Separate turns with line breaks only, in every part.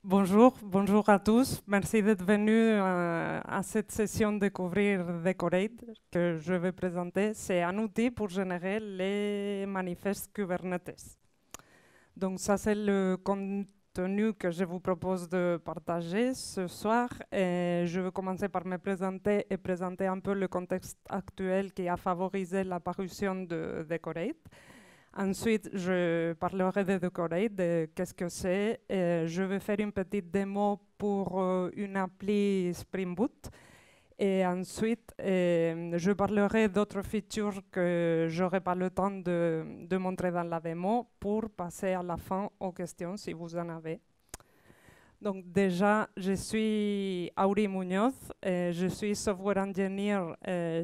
Bonjour à tous. Merci d'être venus à cette session Découvrir Decorate que je vais présenter. C'est un outil pour générer les manifestes Kubernetes. Donc ça, c'est le contenu que je vous propose de partager ce soir. Et je vais commencer par me présenter et présenter un peu le contexte actuel qui a favorisé l'apparition de Decorate. Ensuite, je parlerai de Decorate, de qu'est-ce que c'est. Je vais faire une petite démo pour une appli Spring Boot. Et ensuite, je parlerai d'autres features que j'aurai pas le temps de montrer dans la démo pour passer à la fin aux questions si vous en avez. Donc déjà, je suis Auri Muñoz, je suis software engineer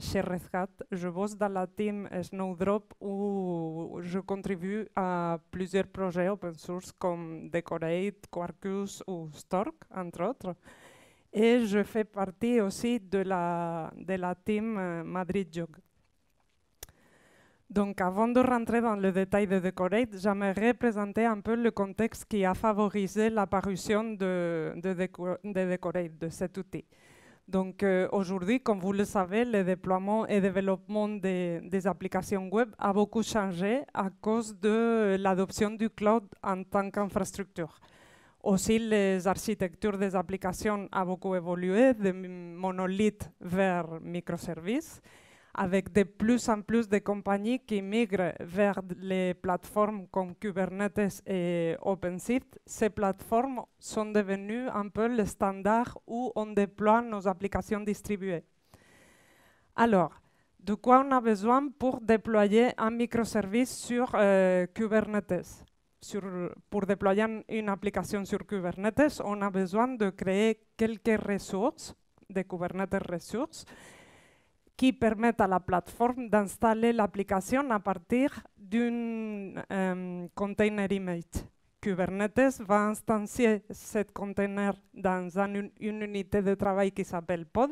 chez Red Hat. Je bosse dans la team Snowdrop où je contribue à plusieurs projets open source comme Decorate, Quarkus ou Stork, entre autres. Et je fais partie aussi de la team Madrid Jog. Donc, avant de rentrer dans le détail de Decorate, j'aimerais présenter un peu le contexte qui a favorisé l'apparition de Decorate, de cet outil. Donc, aujourd'hui, comme vous le savez, le déploiement et développement des applications web a beaucoup changé à cause de l'adoption du cloud en tant qu'infrastructure. Aussi, les architectures des applications ont beaucoup évolué, de monolithes vers microservices, avec de plus en plus de compagnies qui migrent vers les plateformes comme Kubernetes et OpenShift. Ces plateformes sont devenues un peu le standard où on déploie nos applications distribuées. Alors, de quoi on a besoin pour déployer un microservice sur Kubernetes? Pour déployer une application sur Kubernetes, on a besoin de créer quelques ressources, des Kubernetes ressources, qui permettent à la plateforme d'installer l'application à partir d'un container image. Kubernetes va instancier ce container dans une unité de travail qui s'appelle pod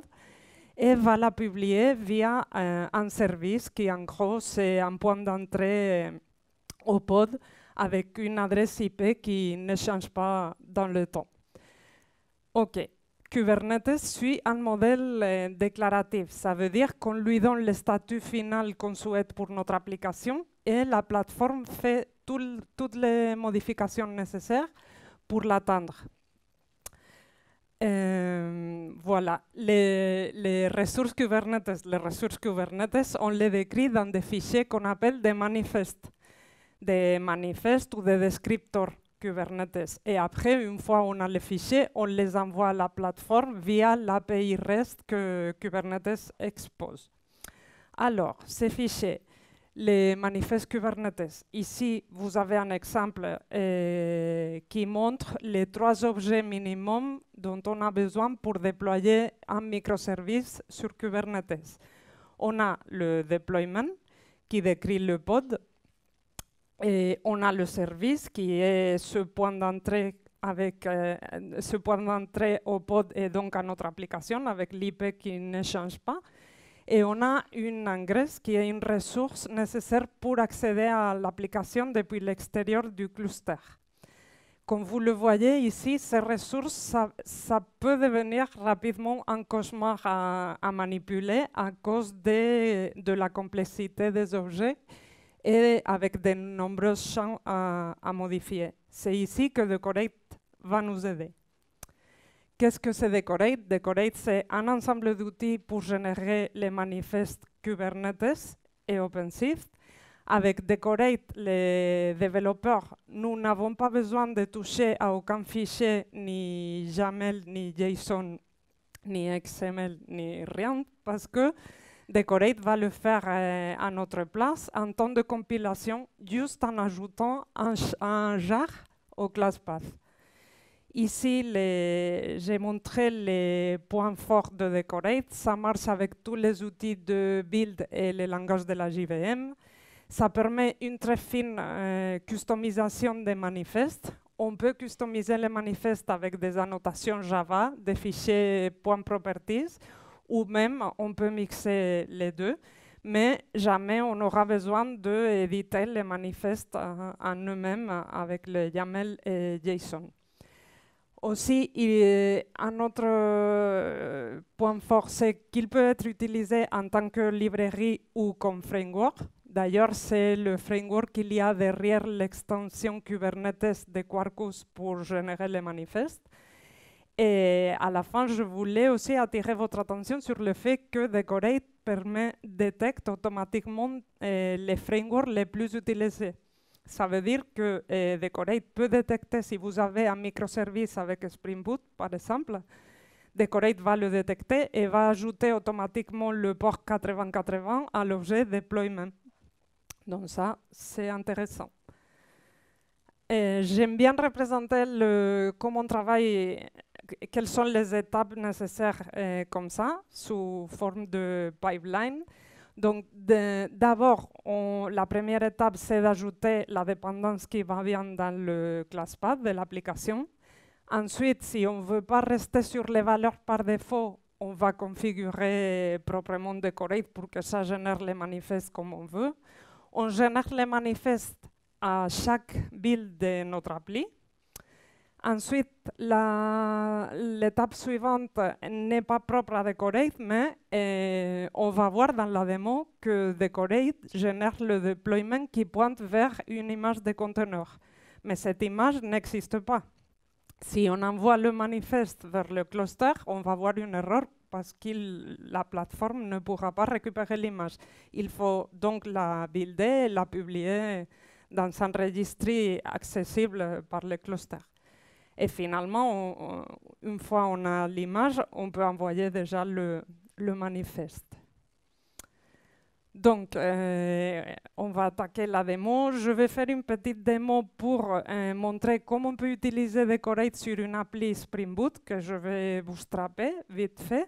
et va la publier via un service qui, en gros, c'est un point d'entrée au pod avec une adresse IP qui ne change pas dans le temps. OK. Kubernetes suit un modèle déclaratif. Ça veut dire qu'on lui donne le statut final qu'on souhaite pour notre application et la plateforme fait toutes les modifications nécessaires pour l'atteindre. Voilà, les ressources Kubernetes, on les décrit dans des fichiers qu'on appelle des manifestes ou des descripteurs Kubernetes. Et après, une fois on a les fichiers, on les envoie à la plateforme via l'API REST que Kubernetes expose. Alors, ces fichiers, les manifestes Kubernetes. Ici, vous avez un exemple qui montre les 3 objets minimums dont on a besoin pour déployer un microservice sur Kubernetes. On a le deployment qui décrit le pod. Et on a le service qui est ce point d'entrée au pod et donc à notre application avec l'IP qui ne change pas. Et on a une ingress qui est une ressource nécessaire pour accéder à l'application depuis l'extérieur du cluster. Comme vous le voyez ici, ces ressources, ça peut devenir rapidement un cauchemar à manipuler à cause de la complexité des objets et avec de nombreux champs à modifier. C'est ici que Decorate va nous aider. Qu'est-ce que c'est Decorate? Decorate, c'est un ensemble d'outils pour générer les manifestes Kubernetes et OpenShift. Avec Decorate, les développeurs, nous n'avons pas besoin de toucher à aucun fichier, ni YAML, ni JSON, ni XML, ni rien, parce que Decorate va le faire à notre place en temps de compilation, juste en ajoutant un jar au class path. Ici, j'ai montré les points forts de Decorate. Ça marche avec tous les outils de build et les langages de la JVM. Ça permet une très fine customisation des manifestes. On peut customiser les manifestes avec des annotations Java, des fichiers .properties, ou même on peut mixer les deux, mais jamais on aura besoin d'éditer les manifestes en eux-mêmes avec le YAML et JSON. Aussi, un autre point fort, c'est qu'il peut être utilisé en tant que librairie ou comme framework. D'ailleurs, c'est le framework qu'il y a derrière l'extension Kubernetes de Quarkus pour générer les manifestes. Et à la fin, je voulais aussi attirer votre attention sur le fait que Decorate détecte automatiquement les frameworks les plus utilisés. Ça veut dire que Decorate peut détecter si vous avez un microservice avec Spring Boot, par exemple. Decorate va le détecter et va ajouter automatiquement le port 8080 à l'objet deployment. Donc ça, c'est intéressant. J'aime bien représenter comment on travaille, quelles sont les étapes nécessaires comme ça, sous forme de pipeline. Donc, d'abord, la première étape, c'est d'ajouter la dépendance qui va bien dans le classpath de l'application. Ensuite, si on ne veut pas rester sur les valeurs par défaut, on va configurer proprement Decorate pour que ça génère les manifestes comme on veut. On génère les manifestes à chaque build de notre appli. Ensuite, l'étape suivante n'est pas propre à Decorate, mais on va voir dans la démo que Decorate génère le deployment qui pointe vers une image de conteneur. Mais cette image n'existe pas. Si on envoie le manifeste vers le cluster, on va voir une erreur parce que la plateforme ne pourra pas récupérer l'image. Il faut donc la builder et la publier dans un registre accessible par le cluster. Et finalement, une fois on a l'image, on peut envoyer déjà le manifeste. Donc, on va attaquer la démo. Je vais faire une petite démo pour montrer comment on peut utiliser Decorate sur une appli Spring Boot que je vais bootstrapper vite fait.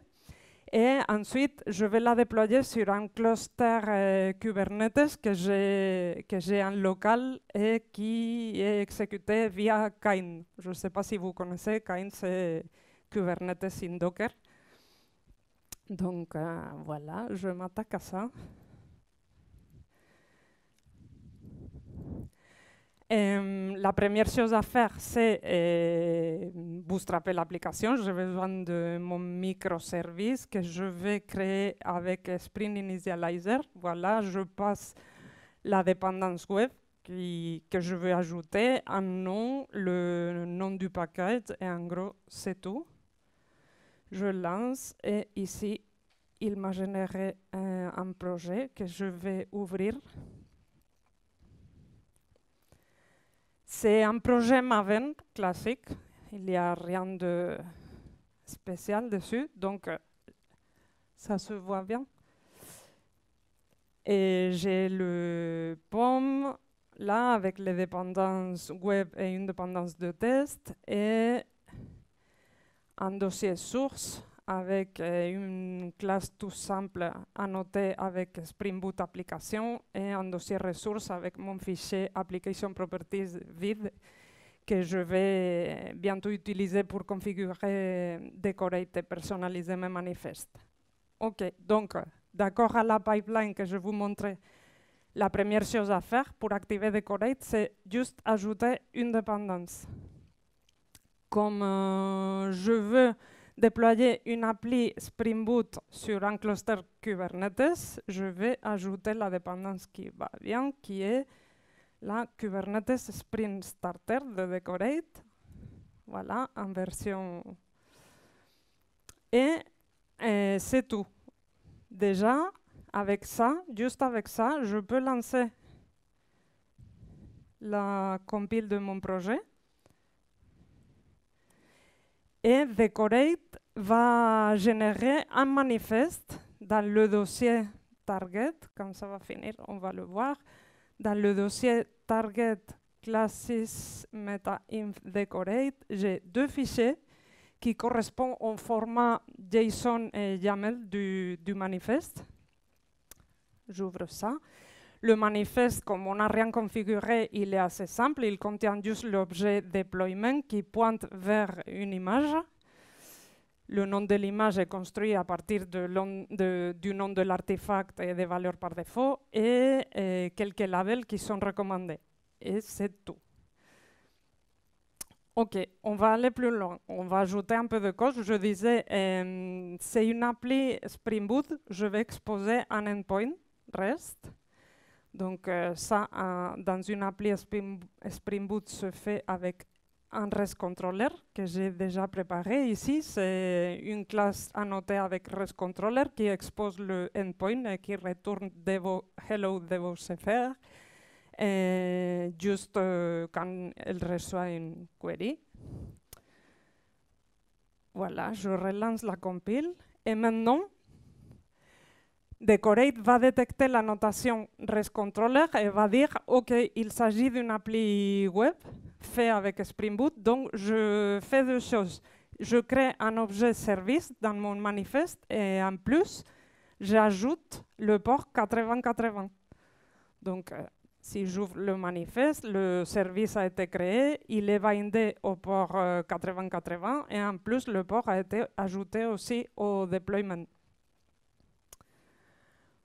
Et ensuite, je vais la déployer sur un cluster Kubernetes que j'ai en local et qui est exécuté via Kain. Je ne sais pas si vous connaissez, Kain c'est Kubernetes in Docker. Donc voilà, je m'attaque à ça. La première chose à faire, c'est bootstrapper l'application. J'ai besoin de mon microservice que je vais créer avec Spring Initializer. Voilà, je passe la dépendance web que je veux ajouter, un nom, le nom du package, et en gros, c'est tout. Je lance et ici, il m'a généré un projet que je vais ouvrir. C'est un projet Maven classique, il n'y a rien de spécial dessus, donc ça se voit bien. Et j'ai le POM là avec les dépendances web et une dépendance de test et un dossier source avec une classe tout simple annotée avec Spring Boot application et un dossier ressources avec mon fichier application properties vide que je vais bientôt utiliser pour configurer, Decorate et personnaliser mes manifestes. Ok, donc d'accord à la pipeline que je vous montrais, la première chose à faire pour activer Decorate, c'est juste ajouter une dépendance. Comme je veux déployer une appli Spring Boot sur un cluster Kubernetes, je vais ajouter la dépendance qui va bien, qui est la Kubernetes Spring Starter de Decorate. Voilà, en version. Et c'est tout. Déjà, avec ça, juste avec ça, je peux lancer la compile de mon projet. Et Decorate va générer un manifeste dans le dossier target, comme ça va finir, on va le voir. Dans le dossier target classes meta-inf Decorate, j'ai deux fichiers qui correspondent au format JSON et YAML du manifeste. J'ouvre ça. Le manifeste, comme on n'a rien configuré, il est assez simple. Il contient juste l'objet deployment qui pointe vers une image. Le nom de l'image est construit à partir du nom de l'artefact et des valeurs par défaut et quelques labels qui sont recommandés. Et c'est tout. OK, on va aller plus loin. On va ajouter un peu de code. Je disais, c'est une appli Spring Boot. Je vais exposer un endpoint REST. Donc ça, dans une appli Spring Boot se fait avec un REST controller que j'ai déjà préparé. Ici, c'est une classe annotée avec REST controller qui expose le endpoint et qui retourne hello DevOpsFR. Juste quand elle reçoit une query. Voilà, je relance la compile. Et maintenant, Decorate va détecter la notation REST Controller et va dire « OK, il s'agit d'une appli web faite avec Spring Boot, donc je fais deux choses. Je crée un objet service dans mon manifeste et en plus, j'ajoute le port 8080. Donc, si j'ouvre le manifeste, le service a été créé, il est bindé au port 8080 et en plus, le port a été ajouté aussi au deployment.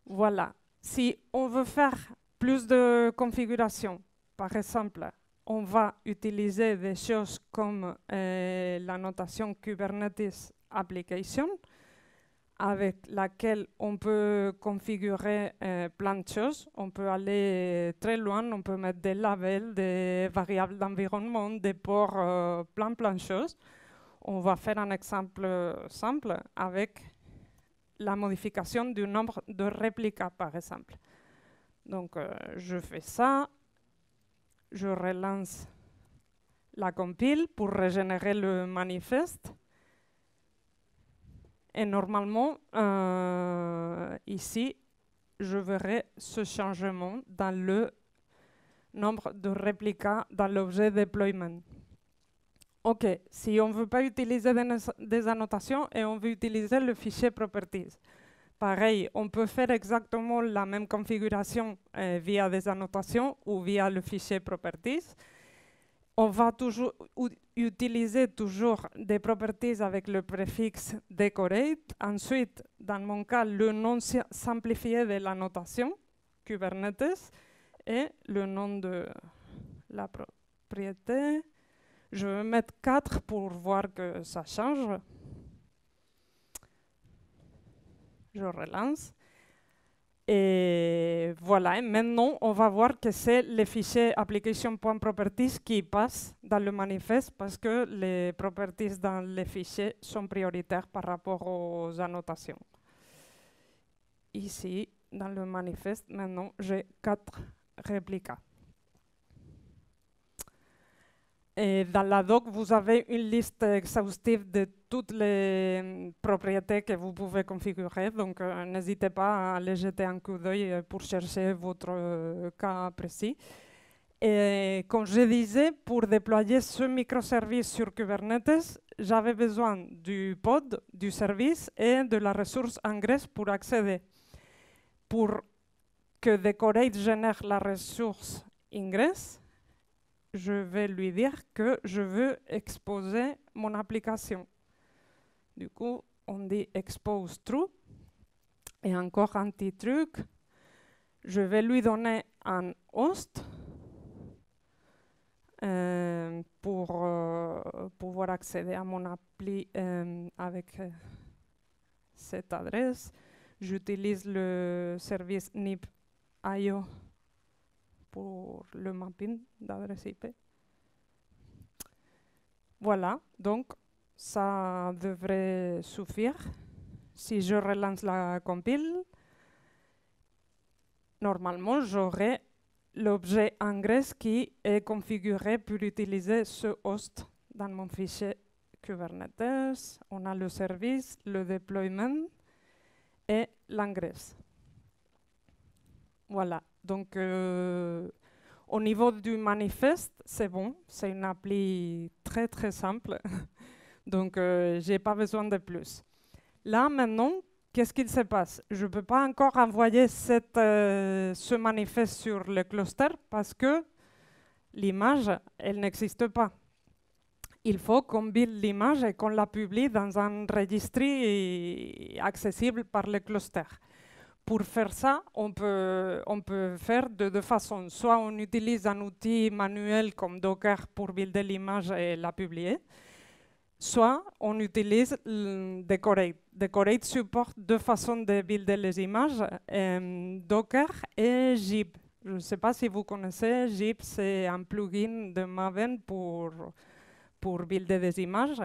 Voilà. Si on veut faire plus de configuration, par exemple, on va utiliser des choses comme la notation Kubernetes Application, avec laquelle on peut configurer plein de choses. On peut aller très loin, on peut mettre des labels, des variables d'environnement, des ports, plein de choses. On va faire un exemple simple avec la modification du nombre de réplicas, par exemple. Donc, je fais ça, je relance la compile pour régénérer le manifeste. Et normalement, ici, je verrai ce changement dans le nombre de réplicas dans l'objet deployment. OK, si on ne veut pas utiliser des annotations et on veut utiliser le fichier properties. Pareil, on peut faire exactement la même configuration via des annotations ou via le fichier properties. On va toujours utiliser des properties avec le préfixe decorate. Ensuite, dans mon cas, le nom simplifié de la notation, Kubernetes, et le nom de la propriété. Je vais mettre 4 pour voir que ça change. Je relance. Et voilà, et maintenant, on va voir que c'est le fichier application.properties qui passe dans le manifeste parce que les properties dans les fichiers sont prioritaires par rapport aux annotations. Ici, dans le manifeste, maintenant, j'ai 4 réplicas. Et dans la doc, vous avez une liste exhaustive de toutes les propriétés que vous pouvez configurer. Donc, n'hésitez pas à aller jeter un coup d'œil pour chercher votre cas précis. Et comme je disais, pour déployer ce microservice sur Kubernetes, j'avais besoin du pod, du service et de la ressource Ingress pour accéder. Pour que Decorate génère la ressource Ingress, je vais lui dire que je veux exposer mon application. Du coup, on dit expose true. Et encore un petit truc. Je vais lui donner un host pour pouvoir accéder à mon appli avec cette adresse. J'utilise le service nib.io pour le mapping d'adresse IP. Voilà, donc ça devrait suffire. Si je relance la compile, normalement j'aurai l'objet Ingress qui est configuré pour utiliser ce host dans mon fichier Kubernetes. On a le service, le deployment et l'Ingress. Voilà. Donc, au niveau du manifeste, c'est bon. C'est une appli très, très simple. Donc, je n'ai pas besoin de plus. Là, maintenant, qu'est-ce qu'il se passe? Je ne peux pas encore envoyer ce manifeste sur le cluster parce que l'image, elle n'existe pas. Il faut qu'on build l'image et qu'on la publie dans un registre accessible par le cluster. Pour faire ça, on peut faire de deux façons. Soit on utilise un outil manuel comme Docker pour builder l'image et la publier, soit on utilise Decorate. Decorate supporte deux façons de builder les images, Docker et Jib. Je ne sais pas si vous connaissez, Jib c'est un plugin de Maven pour builder des images.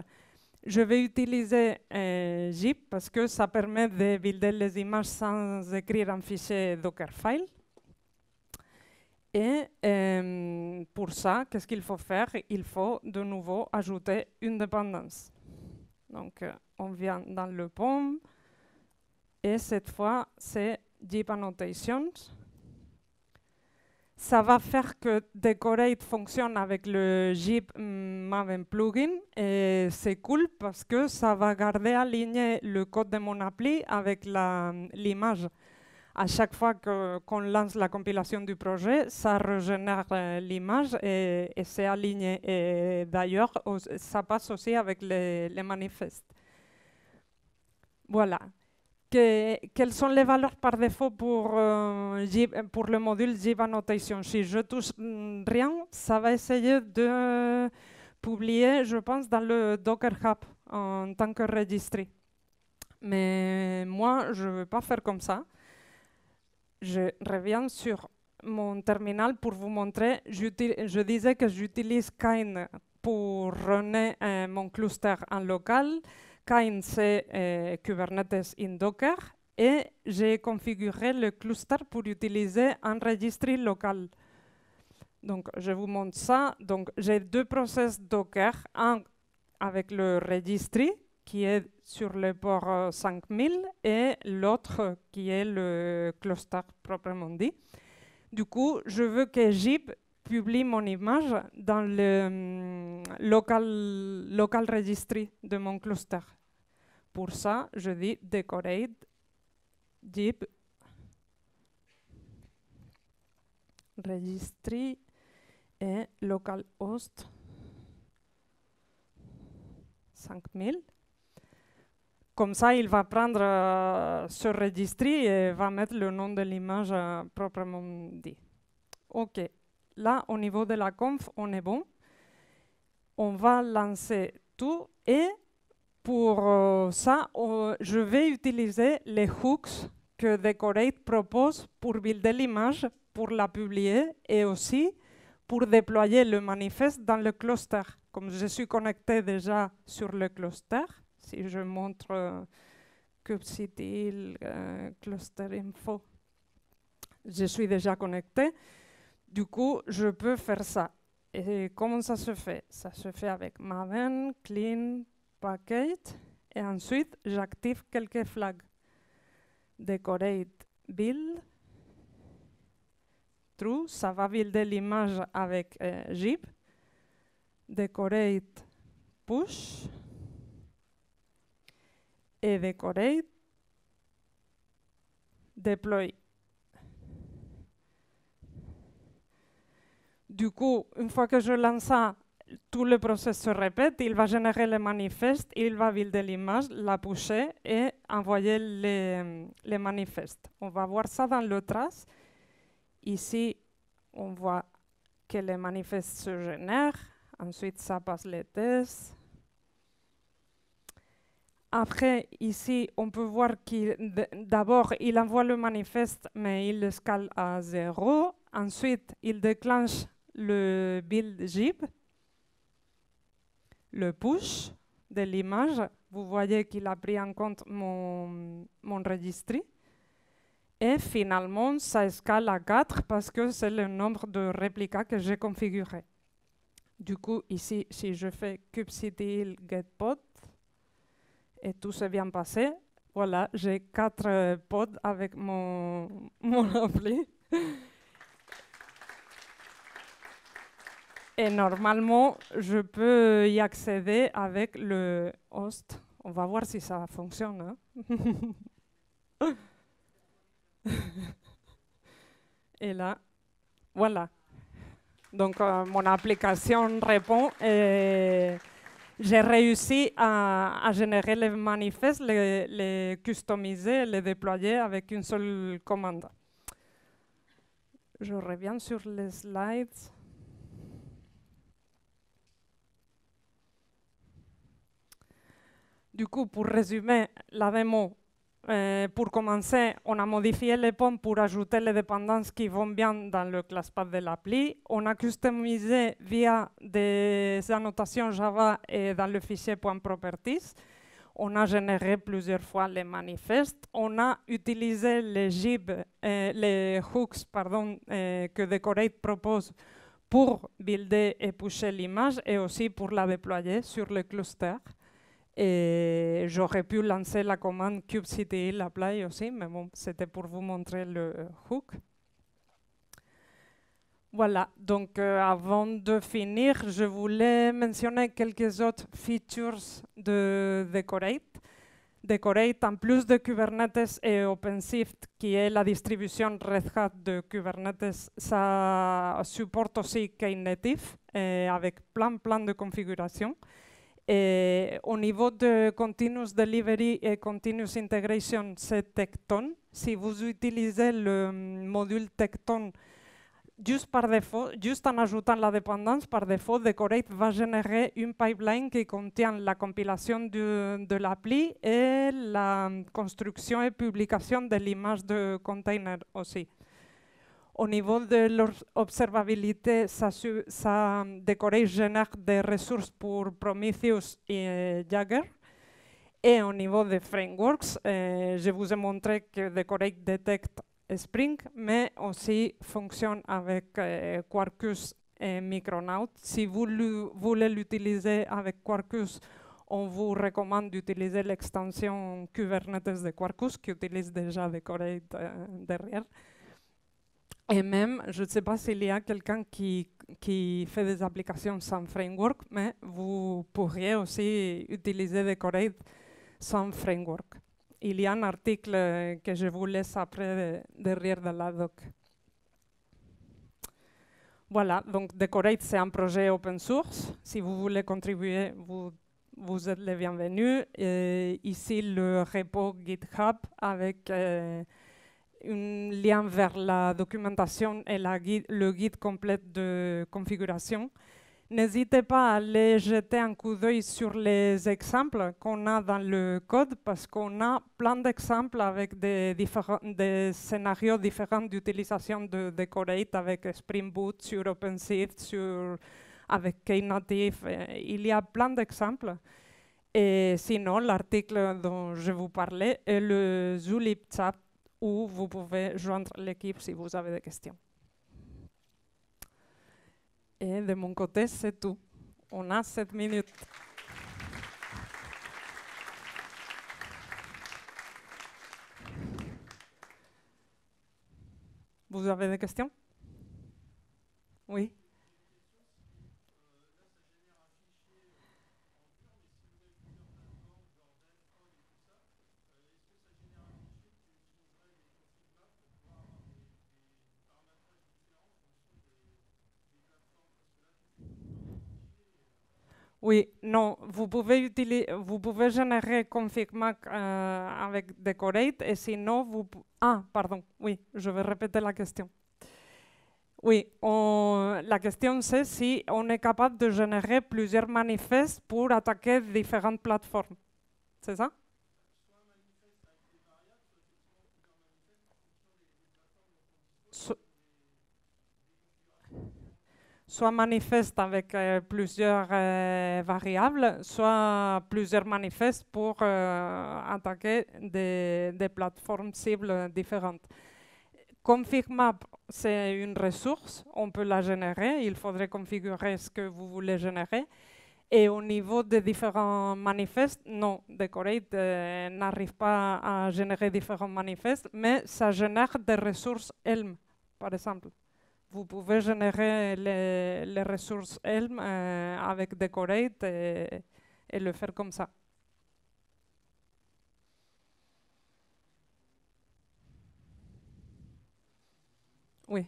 Je vais utiliser Jib parce que ça permet de builder les images sans écrire un fichier Dockerfile. Et pour ça, qu'est-ce qu'il faut faire? Il faut de nouveau ajouter une dépendance. Donc, on vient dans le POM et cette fois, c'est Jib Annotations. Ça va faire que Decorate fonctionne avec le Jib Maven plugin et c'est cool parce que ça va garder aligné le code de mon appli avec l'image. À chaque fois qu'on lance la compilation du projet, ça régénère l'image et c'est aligné. Et d'ailleurs, ça passe aussi avec les manifestes. Voilà. Quelles sont les valeurs par défaut pour le module Jib Annotation? Si je touche rien, ça va essayer de publier, je pense, dans le Docker Hub en tant que registry. Mais moi, je ne vais pas faire comme ça. Je reviens sur mon terminal pour vous montrer. Je disais que j'utilise Kine pour runner mon cluster en local. Kine, c'est Kubernetes in Docker. Et j'ai configuré le cluster pour utiliser un registry local. Donc, je vous montre ça. Donc, j'ai deux process Docker. Un avec le registry, qui est sur le port 5000, et l'autre qui est le cluster proprement dit. Du coup, je veux que Jib publie mon image dans le local registry de mon cluster. Pour ça, je dis decorate Jib registry et localhost 5000. Comme ça, il va prendre ce registry et va mettre le nom de l'image proprement dit. OK. Là, au niveau de la conf, on est bon. On va lancer tout et pour ça, je vais utiliser les hooks que Decorate propose pour builder l'image, pour la publier et aussi pour déployer le manifeste dans le cluster. Comme je suis connecté déjà sur le cluster, si je montre kubectl cluster info, je suis déjà connecté. Du coup, je peux faire ça. Et comment ça se fait? Ça se fait avec Maven, clean, package, et ensuite, j'active quelques flags. Decorate build, true, ça va builder l'image avec Jib. Decorate push et decorate deploy. Du coup, une fois que je lance ça, tout le process se répète, il va générer le manifeste, il va builder l'image, la pusher et envoyer les manifestes. On va voir ça dans le trace. Ici, on voit que les manifestes se génèrent. Ensuite, ça passe les tests. Après, ici, on peut voir qu'il d'abord, il envoie le manifeste, mais il le scale à 0. Ensuite, il déclenche le build Jib, le push de l'image. Vous voyez qu'il a pris en compte mon registry. Et finalement, ça escale à 4 parce que c'est le nombre de réplicas que j'ai configuré. Du coup, ici, si je fais kubectl getPod, et tout s'est bien passé, voilà, j'ai 4 pods avec mon appli. Et normalement, je peux y accéder avec le host. On va voir si ça fonctionne. Hein. Et là, voilà. Donc, mon application répond et J'ai réussi à générer les manifestes, les customiser, les déployer avec une seule commande. Je reviens sur les slides. Du coup, pour résumer la démo, pour commencer, on a modifié les pommes pour ajouter les dépendances qui vont bien dans le classpath de l'appli. On a customisé via des annotations Java et dans le fichier .properties. On a généré plusieurs fois les manifestes. On a utilisé les GIB, les hooks que Decorate propose pour builder et pusher l'image et aussi pour la déployer sur le cluster. Et j'aurais pu lancer la commande kubectl apply aussi, mais bon, c'était pour vous montrer le hook. Voilà, donc avant de finir, je voulais mentionner quelques autres features de Decorate. Decorate, en plus de Kubernetes et OpenShift, qui est la distribution Red Hat de Kubernetes, ça supporte aussi Knative avec plein de configurations. Et au niveau de Continuous Delivery et Continuous Integration, c'est Tekton. Si vous utilisez le module Tekton, juste par défaut, juste en ajoutant la dépendance, par défaut, Decorate va générer une pipeline qui contient la compilation de l'appli et la construction et publication de l'image de container aussi. Au niveau de l'observabilité, Decorate génère des ressources pour Prometheus et Jagger. Et au niveau des frameworks, je vous ai montré que Decorate détecte Spring, mais aussi fonctionne avec Quarkus et Micronaut. Si vous voulez l'utiliser avec Quarkus, on vous recommande d'utiliser l'extension Kubernetes de Quarkus, qui utilise déjà Decorate derrière. Et même, je ne sais pas s'il y a quelqu'un qui fait des applications sans framework, mais vous pourriez aussi utiliser Decorate sans framework. Il y a un article que je vous laisse après derrière de la doc. Voilà, donc Decorate, c'est un projet open source. Si vous voulez contribuer, vous êtes les bienvenus. Et ici, le repo GitHub avec un lien vers la documentation et le guide complet de configuration. N'hésitez pas à aller jeter un coup d'œil sur les exemples qu'on a dans le code parce qu'on a plein d'exemples avec des scénarios différents d'utilisation de Decorate avec Spring Boot, sur OpenShift, avec Knative. Il y a plein d'exemples. Et sinon, l'article dont je vous parlais est le Zulip chat où vous pouvez joindre l'équipe si vous avez des questions. Et de mon côté, c'est tout. On a 7 minutes. Vous avez des questions? Oui. Oui, non, vous pouvez générer config.Mac avec Decorate et sinon pardon, oui, je vais répéter la question. Oui, la question c'est si on est capable de générer plusieurs manifestes pour attaquer différentes plateformes. C'est ça? Soit manifeste avec plusieurs variables, soit plusieurs manifestes pour attaquer des plateformes cibles différentes. ConfigMap, c'est une ressource, on peut la générer, il faudrait configurer ce que vous voulez générer. Et au niveau des différents manifestes, non, Decorate n'arrive pas à générer différents manifestes, mais ça génère des ressources Helm, par exemple. Vous pouvez générer les ressources Helm avec Decorate et le faire comme ça. Oui.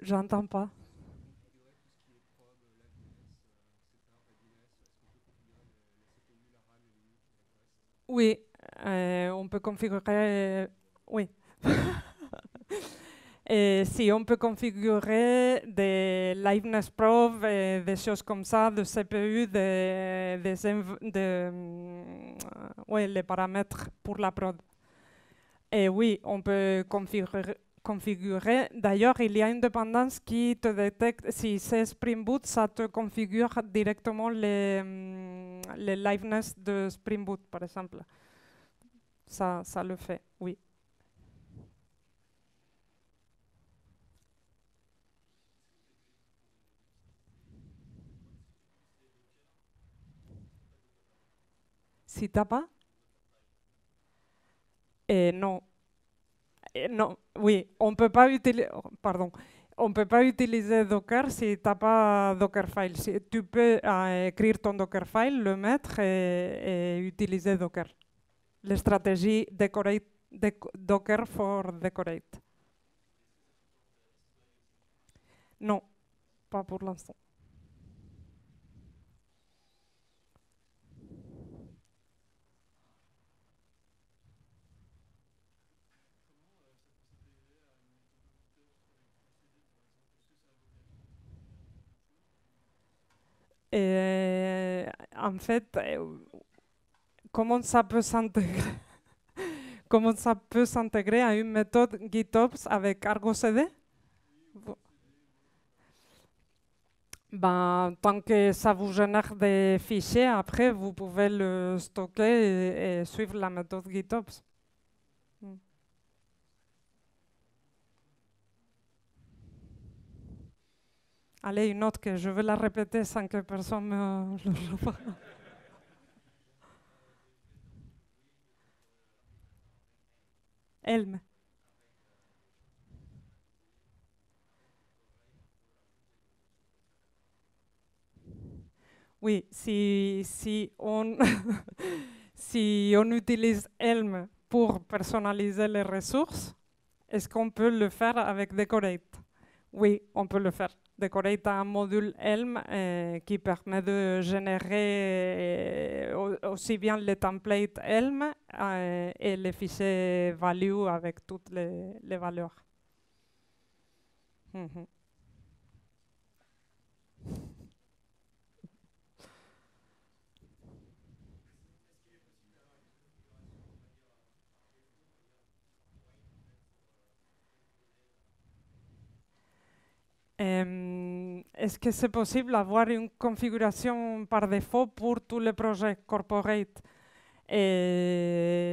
J'entends pas. Oui, on peut configurer... oui. Et si on peut configurer des liveness proof, des choses comme ça, de CPU, ouais, les paramètres pour la prod. Et oui, on peut configurer. D'ailleurs, il y a une dépendance qui te détecte, si c'est Spring Boot, ça te configure directement les liveness de Spring Boot, par exemple. Ça le fait, oui. Si t'as pas, non. Non, oui, on peut pas utiliser, pardon, on peut pas utiliser Docker si t'as pas Dockerfile. Si, tu peux écrire ton Dockerfile, le mettre et utiliser Docker. La stratégie Docker for Decorate. Non, pas pour l'instant. Et en fait, comment ça peut s'intégrer comment ça peut s'intégrer à une méthode GitOps avec Argo CD? Ben, tant que ça vous génère des fichiers, après, vous pouvez le stocker et suivre la méthode GitOps. Mm. Allez, une autre que je vais la répéter sans que personne me le revoie. Helm. Oui, si on, si on utilise Helm pour personnaliser les ressources, est-ce qu'on peut le faire avec Decorate? Oui, on peut le faire. Decorate a un module Helm qui permet de générer aussi bien les templates Helm et les fichiers value avec toutes les valeurs. Mhm. Est-ce que c'est possible d'avoir une configuration par défaut pour tous les projets corporate?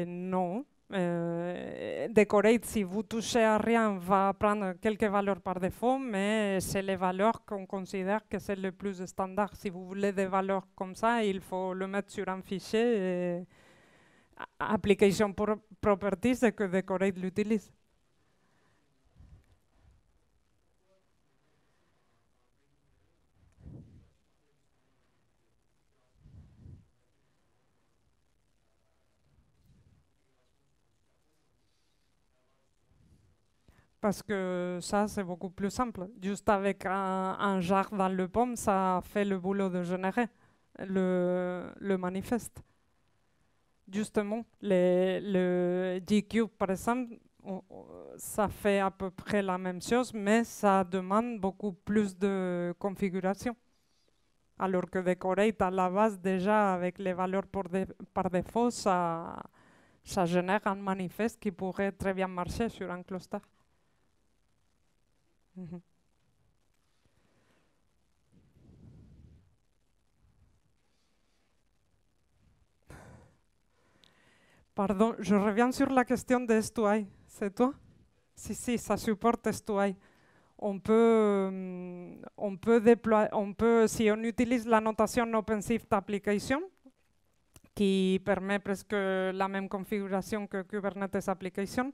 Non. Decorate, si vous touchez à rien, va prendre quelques valeurs par défaut, mais c'est les valeurs qu'on considère que c'est le plus standard. Si vous voulez des valeurs comme ça, il faut le mettre sur un fichier et application properties et que Decorate l'utilise. Parce que ça, c'est beaucoup plus simple. Juste avec un jar dans le pomme, ça fait le boulot de générer le manifeste. Justement, le GQ, par exemple, ça fait à peu près la même chose, mais ça demande beaucoup plus de configuration. Alors que Decorate, à la base, déjà, avec les valeurs par défaut, ça génère un manifeste qui pourrait très bien marcher sur un cluster. Mhm. Pardon, je reviens sur la question de S2I. C'est toi? Si, ça supporte S2I. Si on utilise la notation OpenShift Application, qui permet presque la même configuration que Kubernetes Application,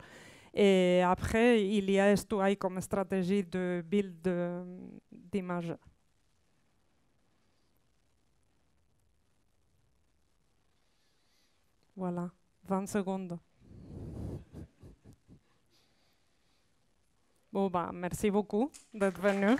et après, il y a S2I comme stratégie de build d'image. Voilà, 20 secondes. Bon, bah, merci beaucoup d'être venu.